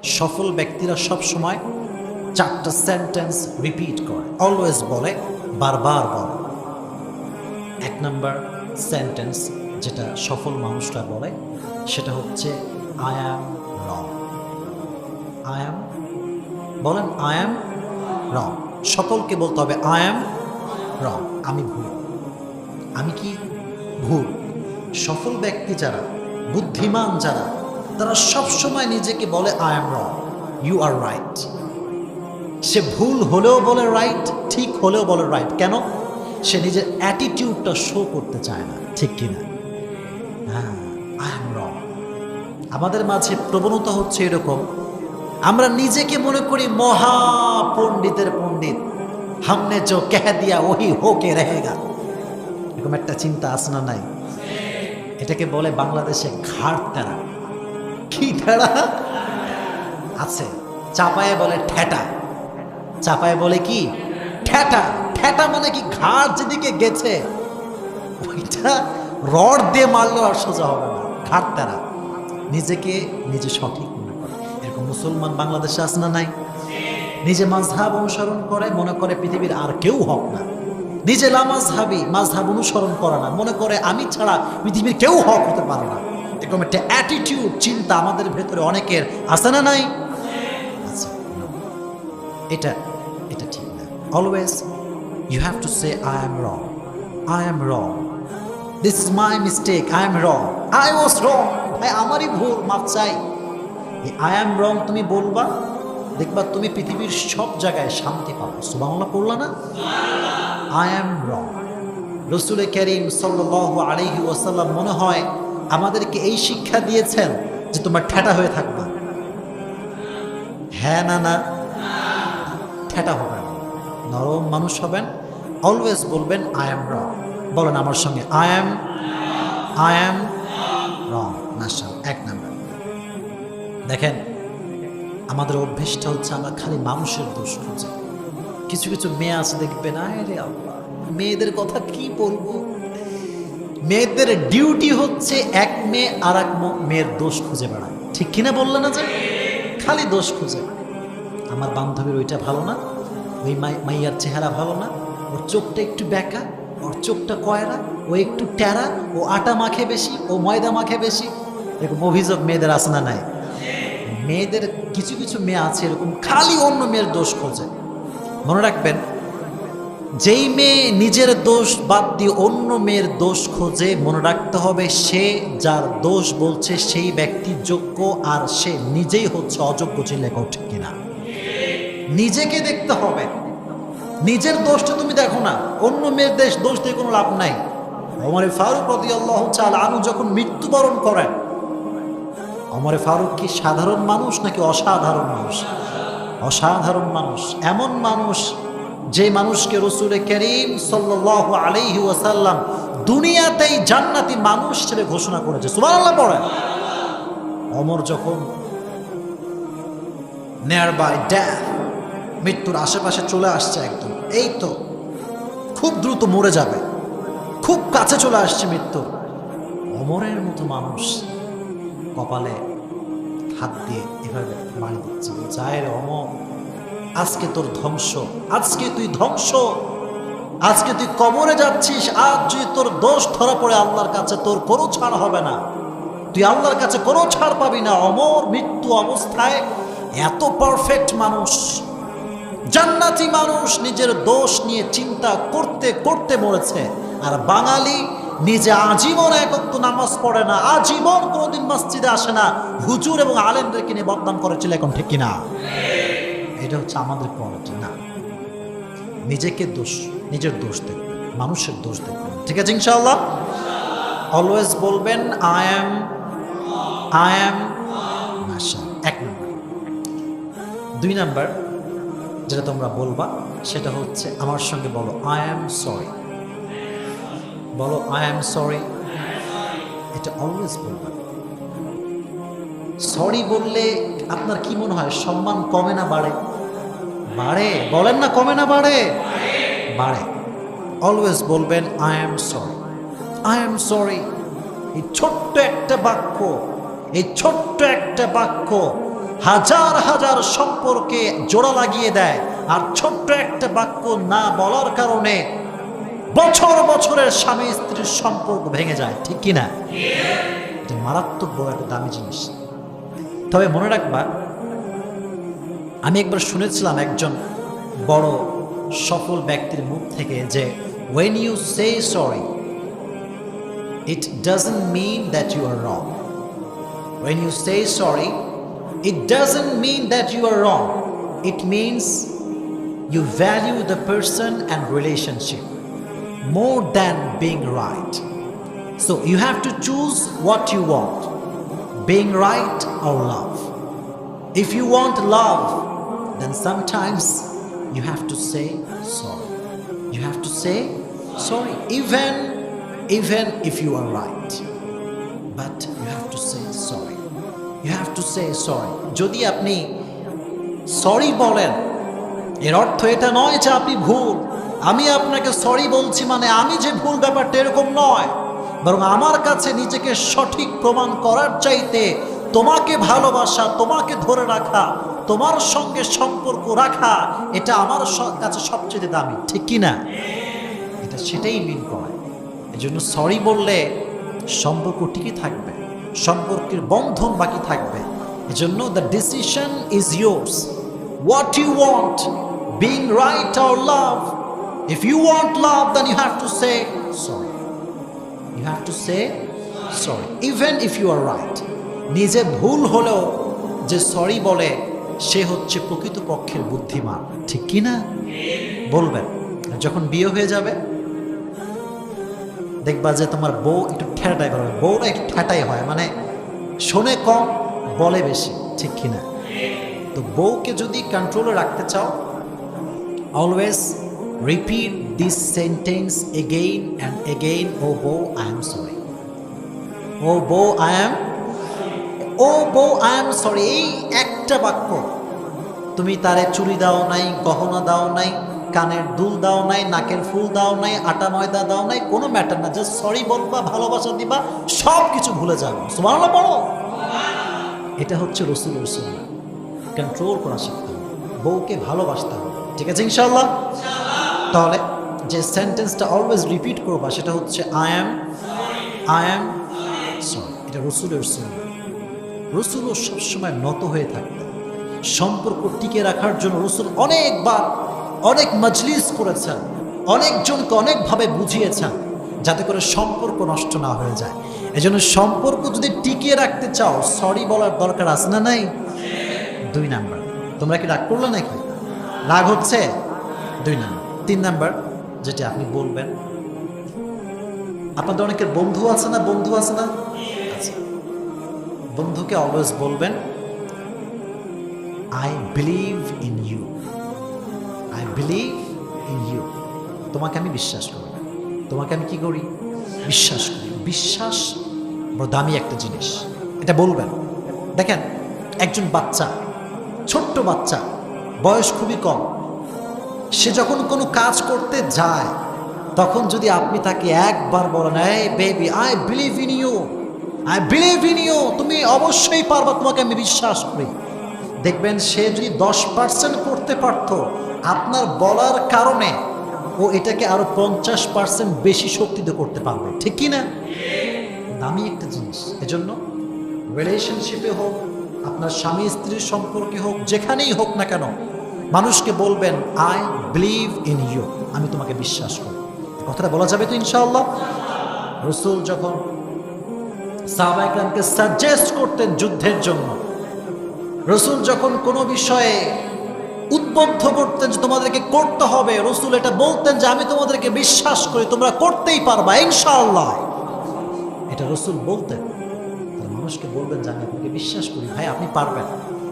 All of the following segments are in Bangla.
সফল ব্যক্তিরা সব সময় চারটা সেন্টেন্স রিপিট করে, অলওয়েজ বলে, বারবার বলে। এক নাম্বার সেন্টেন্স যেটা সফল মানুষরা বলে সেটা হচ্ছে আই অ্যাম রং। আই অ্যাম, বলেন আই অ্যাম রং। সকলকে বলতে হবে আই অ্যাম রং, আমি ভুল। আমি কি ভুল? সফল ব্যক্তি যারা, বুদ্ধিমান যারা, তারা সবসময় নিজেকে বলে I am wrong, you are right. সে ভুল হলেও বলে রাইট, ঠিক হলেও বলে রাইট। কেন? সে নিজের অ্যাটিটিউডটা শো করতে চায় না, ঠিক কিনা? হ্যাঁ, আই অ্যাম রং। আমাদের মাঝে প্রবণতা হচ্ছে এরকম, আমরা নিজেকে মনে করি মহা পণ্ডিতের পণ্ডিত, হামনে जो कह दिया वही होके रहेगा। এরকম একটা চিন্তা আছে না নাই? এটাকে বলে বাংলাদেশে ঘাড় তেরা। কি তেরা আছে? চাপায়ে বলে ঠেটা। চাপায়ে বলে কি? ঠেটা। ঠেটা মানে কি? ঘাড় যেদিকে গেছে ওইটা রড দিয়ে মারলেও আর সোজা হবে না। ঘাড় তেরা, নিজেকে নিজে সঠিক মনে করে। এরকম মুসলমান বাংলাদেশে আছে না নাই? নিজে মাযহাব অনুসরণ করে, মনে করে পৃথিবীর আর কেউ হক না। নিজে লামাযহাবী, মাযহাব অনুসরণ করে না, মনে করে আমি ছাড়া পৃথিবীর কেউ হক হতে পারে না। এরকম একটা অ্যাটিটিউড, চিন্তা আমাদের ভেতরে অনেকের আছে না নাই? আছে। এটা এটা ঠিক না। Always you have to say I am wrong, I am wrong, this is my mistake, I am wrong, I was wrong, ভাই আমারই ভুল, মাফ চাই। এই আই অ্যাম রং তুমি বলবা, দেখবা তুমি পৃথিবীর সব জায়গায় শান্তি পাবো। সুবহানাল্লাহ পড়লা না? আই অ্যাম রং। রাসূল কারীম সাল্লাল্লাহু আলাইহি ওয়াসাল্লাম মনে হয় আমাদেরকে এই শিক্ষা দিয়েছেন যে তোমার ঠেটা হয়ে থাকবা। হ্যাঁ না? না, ঠেটা হবেন, নরম মানুষ হবেন, অলওয়েজ বলবেন আই অ্যাম রং। বলেন আমার সঙ্গে, আই অ্যাম রং। মাশাআল্লাহ, এক নাম্বার। দেখেন, আমাদের অভ্যেসটা হচ্ছে আমরা খালি মানুষের দোষ খুঁজি। কিছু কিছু মেয়ে আছে দেখবেন, আয় রে আল্লাহ, মেয়েদের কথা কি বলবো। মেয়েদের ডিউটি হচ্ছে এক মেয়ে আর এক মেয়ের দোষ খুঁজে বেড়ায়, ঠিক কিনা বললে না? যে খালি দোষ খুঁজে, আমার বান্ধবীর ওইটা ভালো না, ওই মাইয়ার চেহারা ভালো না, ওর চোখটা একটু বেঁকা, ওর চোখটা কয়রা, ও একটু ট্যারা, ও আটা মাখে বেশি, ও ময়দা মাখে বেশি। এরকম অভিযোগ মেয়েদের আছে না নাই? মেয়েদের কিছু কিছু মেয়ে আছে এরকম, খালি অন্য মেয়ের দোষ খোঁজে। মনে রাখবেন, যেই মেয়ে নিজের দোষ বাদ দিয়ে অন্য মেয়ের দোষ খোঁজে, মনে রাখতে হবে সে যার দোষ বলছে সেই ব্যক্তি যোগ্য, আর সে নিজেই হচ্ছে অযোগ্য। চিল্লাও ঠিক কিনা? নিজেকে দেখতে হবে, নিজের দোষটা তুমি দেখো না, অন্য মেয়ের দোষ দিয়ে কোনো লাভ নাই। ওমর ফারুক রাদিয়াল্লাহু তাআলা আনহু যখন মৃত্যুবরণ করেন, ওমর ফারুক কি সাধারণ মানুষ নাকি অসাধারণ মানুষ? অসাধারণ মানুষ। এমন মানুষ যে মানুষকে রাসূল কারীম সাল্লাল্লাহু আলাইহি ওয়াসাল্লাম দুনিয়াতেই জান্নাতি মানুষ হিসেবে ঘোষণা করেছে। সুবহানাল্লাহ পড়েন। ওমর যখন নিয়ার বাই ডেথ, মৃত্যুর আশেপাশে চলে আসছে একদম, এই তো খুব দ্রুত মরে যাবে, খুব কাছে চলে আসছে মৃত্যু, ওমরের মতো মানুষ কপালে হাত দিয়ে এভাবে বাড়ি দিচ্ছে, যায় রে অমর, আজকে তোর ধ্বংস, আজকে তুই ধ্বংস, আজকে তুই কবরে যাচ্ছিস। আজ যদি তোর দোষ ধরা পড়ে আল্লাহর কাছে তোর কোনো ছাড় হবে না, তুই আল্লাহর কাছে কোনো ছাড় পাবি না। অমর মৃত্যু অবস্থায় এত পারফেক্ট মানুষ, জান্নাতি মানুষ, নিজের দোষ নিয়ে চিন্তা করতে করতে মরেছে। আর বাঙালি নিজে আজীবন এক ওয়াক্ত নামাজ পড়ে না, আজীবন কোনোদিন মসজিদে আসে না, হুজুর এবং আলেমদেরকে নিয়ে বদনাম করেছিল। এখন ঠিক কিনা? এটা হচ্ছে আমাদের কোয়ালিটি না। নিজেকে দোষ, নিজের দোষ দেখবেন, মানুষের দোষ দেখবেন, ঠিক আছে ইনশাআল্লাহ? অলওয়েজ বলবেন আই অ্যাম মাশাআল্লাহ, এক নম্বর। দুই নাম্বার যেটা তোমরা বলবা সেটা হচ্ছে আমার সঙ্গে বলো আই অ্যাম সরি। বলো আই অ্যাম সরি, এটা অলওয়েজ বলবা। সরি বললে আপনার কি মনে হয়, সম্মান কমে না বাড়ে? বাড়ে। বলেন না, কমে না বাড়ে? বাড়ে। অলওয়েজ বলবেন I am sorry, I am sorry. এই ছোট্ট একটা বাক্য, এই ছোট্ট একটা বাক্য হাজার হাজার সম্পর্কে জোড়া লাগিয়ে দেয়, আর ছোট্ট একটা বাক্য না বলার কারণে বছর বছরের স্বামী স্ত্রীর সম্পর্ক ভেঙে যায়, ঠিক কিনা? এটা মারাত্মক বড় একটা দামি জিনিস। তবে মনে রাখবা, আমি একবার শুনেছিলাম একজন বড় সফল ব্যক্তির মুখ থেকে যে when you say sorry it doesn't mean that you are wrong. When you say sorry it doesn't mean that you are wrong. It means you value the person and relationship more than being right. So you have to choose what you want, being right or love. If you want love, then sometimes you have to say sorry. You have to say sorry, even if you are right. But you have to say sorry. You have to say sorry. যদি আপনি সরি বলেন, এর অর্থ এটা নয় যে আপনি ভুল। আমি আপনাকে সরি বলছি মানে আমি যে ভুল, ব্যাপারটা এরকম নয়। বরং আমার কাছে নিজেকে সঠিক প্রমাণ করার চাইতে তোমাকে ভালোবাসা, তোমাকে ধরে রাখা, তোমার সঙ্গে সম্পর্ক রাখা, এটা আমার কাছে সবচেয়ে দামি, ঠিক কি না? এটা সেটাই মিন করে। এই জন্য সরি বললে সম্পর্ক টিকে থাকবে, সম্পর্কের বন্ধন বাকি থাকবে। এই জন্য the decision is yours, what you want, being right or love. If you want love then you have to say sorry. You have to say sorry even if you are right. নিজে ভুল হলেও যে সরি বলে সে হচ্ছে প্রকৃতপক্ষের বুদ্ধিমান, ঠিক কি না? বলবেন। যখন বিয়ে হয়ে যাবে দেখবা যে তোমার বউ একটু ঠেটাই পারবে, বউরা একটু ঠেটাই হয়, মানে শোনে কম বলে বেশি, ঠিক কি না? তো বউকে যদি কন্ট্রোলে রাখতে চাও, always repeat this sentence again and again. Oh bow, I am sorry. Oh bow, I am sorry. এই একটা বাক্য, তুমি তারে চুড়ি দাও নাই, গহনা দাও নাই, কানের দুল দাও নাই, নাকের ফুল দাও নাই, আটা ময়দা দাও নাই, কোনো ম্যাটার না, জাস্ট সরি বলবা, ভালোবাসা দিবা, সব কিছু ভুলে যাবে। সুবহানাল্লাহ পড়ো। এটা হচ্ছে রাসূলের সুন্নাহ। কন্ট্রোল করা শিখতে হবে, বউকে ভালোবাসতে হবে, ঠিক আছে ইনশাআল্লাহ? তাহলে যে সেন্টেন্সটা অলওয়েজ রিপিট করবা সেটা হচ্ছে আই অ্যাম সরি। এটা রাসূলের সুন্নাহ। রাসূলও সবসময় নত হয়ে থাকতেন। সম্পর্ক টিকে রাখার জন্য রাসূল অনেকবার অনেক মজলিস করেছেন, অনেকজনকে অনেকভাবে বুঝিয়েছেন যাতে করে সম্পর্ক নষ্ট না হয়ে যায়। এজন্য সম্পর্ক যদি টিকিয়ে রাখতে চাও সরি বলার দরকার আছে না নাই? 2 নাম্বার। তোমরা কি রাগ করলে নাকি? রাগ হচ্ছে? 2 নাম্বার। 3 নাম্বার যেটা আপনি বলবেন, আপনাদের অনেকের বন্ধু আছে না? আচ্ছা, বন্ধুকে অলওয়েজ বলবেন I believe in you, I believe in you. তোমাকে আমি বিশ্বাস করি, তোমাকে আমি কি করি? বিশ্বাস করি। বিশ্বাস বড় দামি একটা জিনিস, এটা বলবেন। দেখেন, একজন বাচ্চা, ছোট্ট বাচ্চা, বয়স খুবই কম, সে যখন কোনো কাজ করতে যায় তখন যদি আপনি তাকে একবার বলেন এই baby I believe in you, I believe in you, তুমি অবশ্যই পারবা, তোমাকে আমি বিশ্বাস করি, দেখবেন সে যদি 10% করতে পারতো, আপনার বলার কারণে ও এটাকে আরো 50% বেশি শক্তিতে করতে পারবে, ঠিক কি না? দামি একটা জিনিস। এজন্য রিলেশনশিপে হোক, আপনার স্বামী স্ত্রীর সম্পর্কে হোক, যেখানেই হোক না কেন, মানুষকে বলবেন আই বিলিভ ইন ইউ, আমি তোমাকে বিশ্বাস করি। কথাটা বলা যাবে তো ইনশাআল্লাহ? রাসূল যখন সাহাবায়ে কেরামকে সাজেস্ট করতেন যুদ্ধের জন্য, রাসূল যখন কোনো বিষয়ে উদ্বুদ্ধ করতেন যে তোমাদেরকে করতে হবে, রাসূল এটা বলতেন যে আমি তোমাদেরকে বিশ্বাস করি, তোমরা করতেই পারবা ইনশাআল্লাহ। এটা রাসূল বলতেন। মানুষকে বলবেন যে আমি আপনাকে বিশ্বাস করি, ভাই আপনি পারবেন।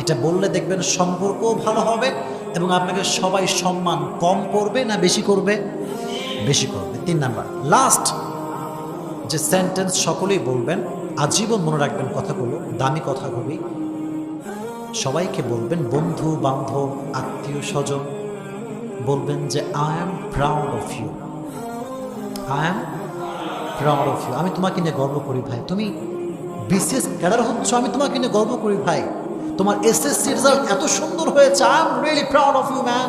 এটা বললে দেখবেন সম্পর্কও ভালো হবে এবং আপনাকে সবাই সম্মান কম করবে না বেশি করবে? বেশি করবে। 3 নাম্বার, লাস্ট যে সেন্টেন্স সকলেই বলবেন, আজীবন মনে রাখবেন কথাগুলো, দামি কথা খুবই। সবাইকে বলবেন, বন্ধু বান্ধব আত্মীয় স্বজন, বলবেন যে I am proud of you, I am proud of you, আমি তোমাকে নিয়ে গর্ব করি ভাই, তুমি বিসিএস ক্যাডার হচ্ছ, আমি তোমাকে নিয়ে গর্ব করি ভাই, তোমার এসএসসি রেজাল্ট এত সুন্দর হয়েছে, I am really proud of you man,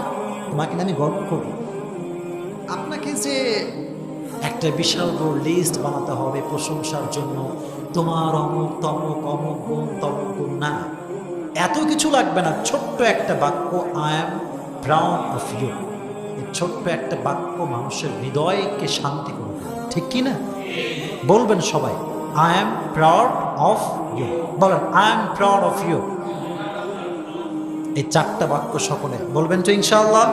তোমাকে নিয়ে আমি গর্ব করি। আপনাকে যে একটা বিশাল বড় লিস্ট বানাতে হবে প্রশংসার জন্য, তোমার অমুক তমুক অমুক গুণ তমুক গুণ, না, এত কিছু লাগবে না। ছোট্ট একটা বাক্য, I am proud of you, এই ছোট্ট একটা বাক্য মানুষের হৃদয়কে শান্তি করে দেবে, ঠিক কি না? বলবেন সবাই, I am proud of you, বলেন I am proud of you. এই চারটা বাক্য সকলে বলবেন তো ইনশাআল্লাহ।